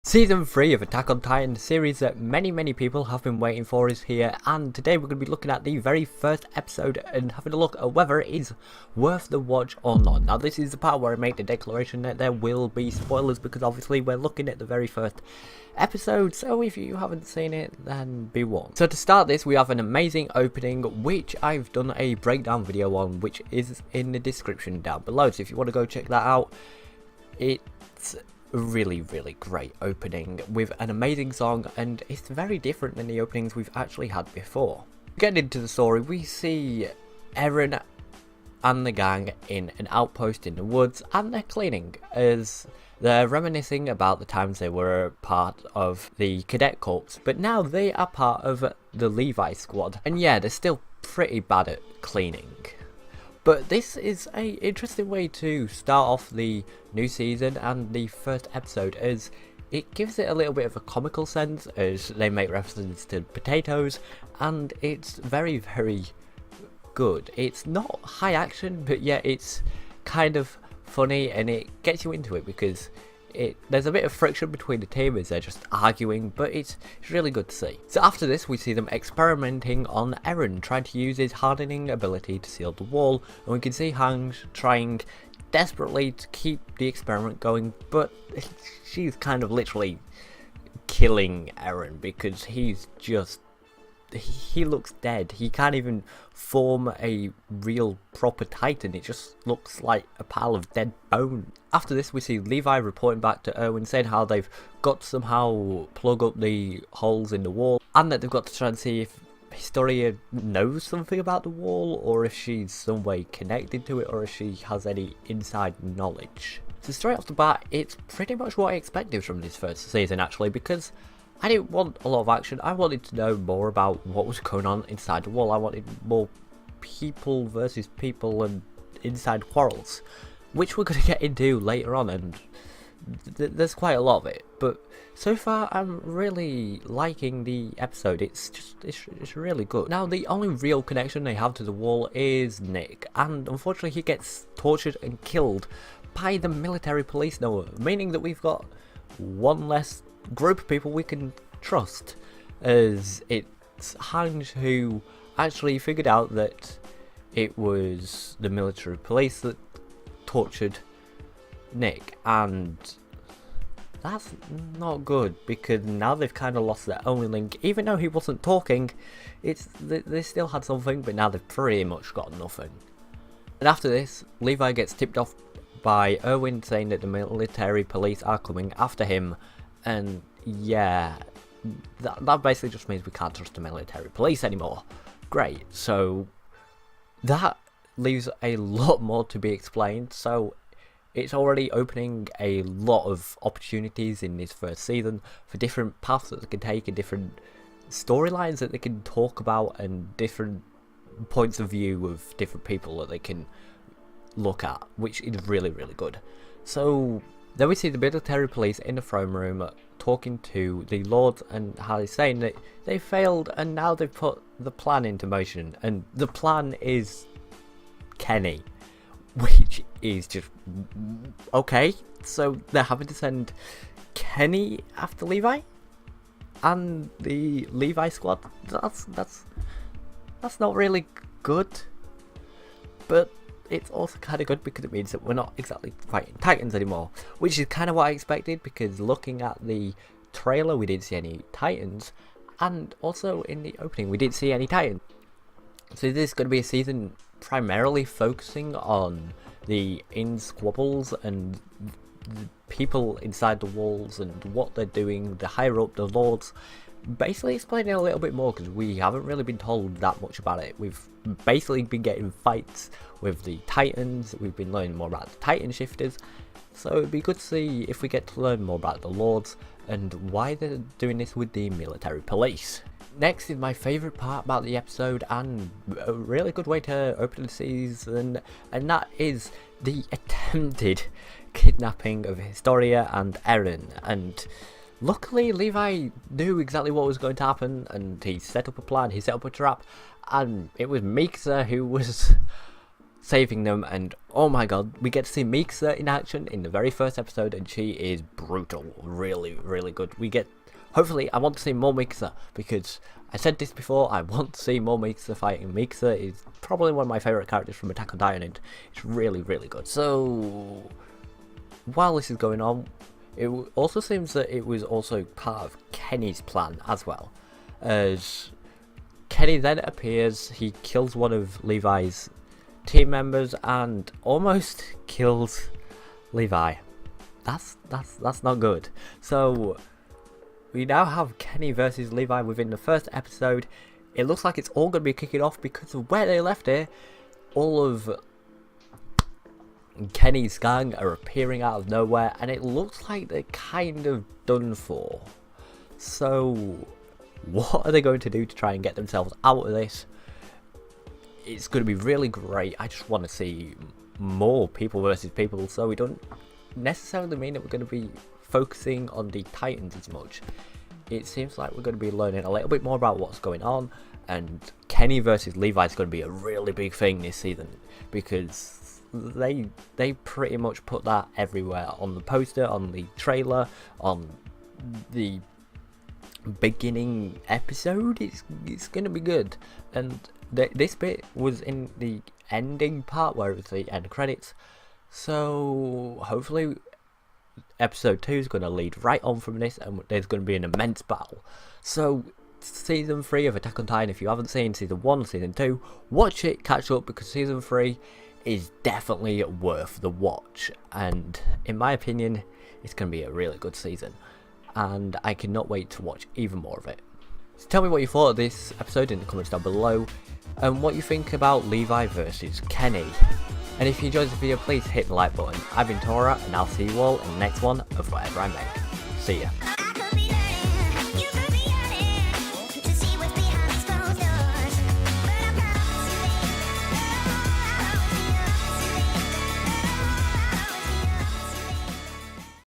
Season 3 of Attack on Titan, the series that many people have been waiting for, is here, and today we're going to be looking at the very first episode and having a look at whether it is worth the watch or not. Now this is the part where I make the declaration that there will be spoilers, because obviously we're looking at the very first episode, so if you haven't seen it, then be warned. So to start this, we have an amazing opening, which I've done a breakdown video on, which is in the description down below, so if you want to go check that out. It's really great opening with an amazing song, and it's very different than the openings we've actually had before. Getting into the story, we see Eren and the gang in an outpost in the woods, and they're cleaning as they're reminiscing about the times they were part of the cadet corps, but now they are part of the Levi squad, and yeah, they're still pretty bad at cleaning. But this is an interesting way to start off the new season and the first episode, as it gives it a little bit of a comical sense as they make references to potatoes, and it's very good. It's not high action, but yet it's kind of funny, and it gets you into it because there's a bit of friction between the team as they're just arguing, but it's really good to see. So after this, we see them experimenting on Eren, trying to use his hardening ability to seal the wall, and we can see Hang trying desperately to keep the experiment going, but she's kind of literally killing Eren because he looks dead. He can't even form a real proper Titan. It just looks like a pile of dead bone. After this, we see Levi reporting back to Erwin, saying how they've got to somehow plug up the holes in the wall, and that they've got to try and see if Historia knows something about the wall, or if she's some way connected to it, or if she has any inside knowledge. So straight off the bat, it's pretty much what I expected from this first season, actually, because I didn't want a lot of action. I wanted to know more about what was going on inside the wall. I wanted more people versus people and inside quarrels, which we're going to get into later on, and there's quite a lot of it. But so far, I'm really liking the episode. It's really good. Now, the only real connection they have to the wall is Nick, and unfortunately he gets tortured and killed by the military police now, meaning that we've got one less group of people we can trust, as it's Hans who actually figured out that it was the military police that tortured Nick, and that's not good because now they've kind of lost their only link. Even though he wasn't talking, they still had something, but now they've pretty much got nothing. And after this, Levi gets tipped off by Erwin saying that the military police are coming after him. And yeah, that basically just means we can't trust the military police anymore. Great, so that leaves a lot more to be explained. So it's already opening a lot of opportunities in this first season for different paths that they can take and different storylines that they can talk about and different points of view of different people that they can look at, which is really good. So then we see the military police in the throne room talking to the lords, and how they're saying that they failed and now they've put the plan into motion, and the plan is Kenny, which is just okay. So they're having to send Kenny after Levi and the Levi squad. That's not really good, but it's also kind of good because it means that we're not exactly fighting Titans anymore, which is kind of what I expected, because looking at the trailer we didn't see any Titans, and also in the opening we didn't see any Titans. So this is going to be a season primarily focusing on the in-squabbles and the people inside the walls and what they're doing, the higher up, the lords. Basically explaining a little bit more, because we haven't really been told that much about it. We've basically been getting fights with the Titans, we've been learning more about the Titan shifters, so it'd be good to see if we get to learn more about the lords and why they're doing this with the military police. Next is my favourite part about the episode, and a really good way to open the season, and that is the attempted kidnapping of Historia and Eren. And luckily Levi knew exactly what was going to happen, and he set up a plan, he set up a trap, and it was Mikasa who was saving them, and oh my god, we get to see Mikasa in action in the very first episode, and she is brutal, really, really good. Hopefully, I want to see more Mikasa, because I said this before, I want to see more Mikasa fighting. Mikasa is probably one of my favourite characters from Attack on Titan, and it's really, really good. So, while this is going on, it also seems that it was also part of Kenny's plan as well, as Kenny then appears, he kills one of Levi's team members and almost kills Levi. That's not good. So we now have Kenny versus Levi within the first episode. It looks like it's all going to be kicking off because of where they left it. All of Kenny's gang are appearing out of nowhere, and it looks like they're kind of done for. So what are they going to do to try and get themselves out of this? It's going to be really great. I just want to see more people versus people, so we don't necessarily mean that we're going to be focusing on the Titans as much. It seems like we're going to be learning a little bit more about what's going on, and Kenny versus Levi is going to be a really big thing this season, because they pretty much put that everywhere, on the poster, on the trailer, on the beginning episode. It's going to be good, and this bit was in the ending part where it was the end credits, so hopefully episode 2 is going to lead right on from this, and there's going to be an immense battle. So season 3 of Attack on Titan, if you haven't seen season 1, season 2, watch it, catch up, because season 3 is definitely worth the watch, and in my opinion it's going to be a really good season, and I cannot wait to watch even more of it. So tell me what you thought of this episode in the comments down below, and what you think about Levi versus Kenny. And if you enjoyed this video, please hit the like button. I've been Tora, and I'll see you all in the next one of whatever I make. See ya.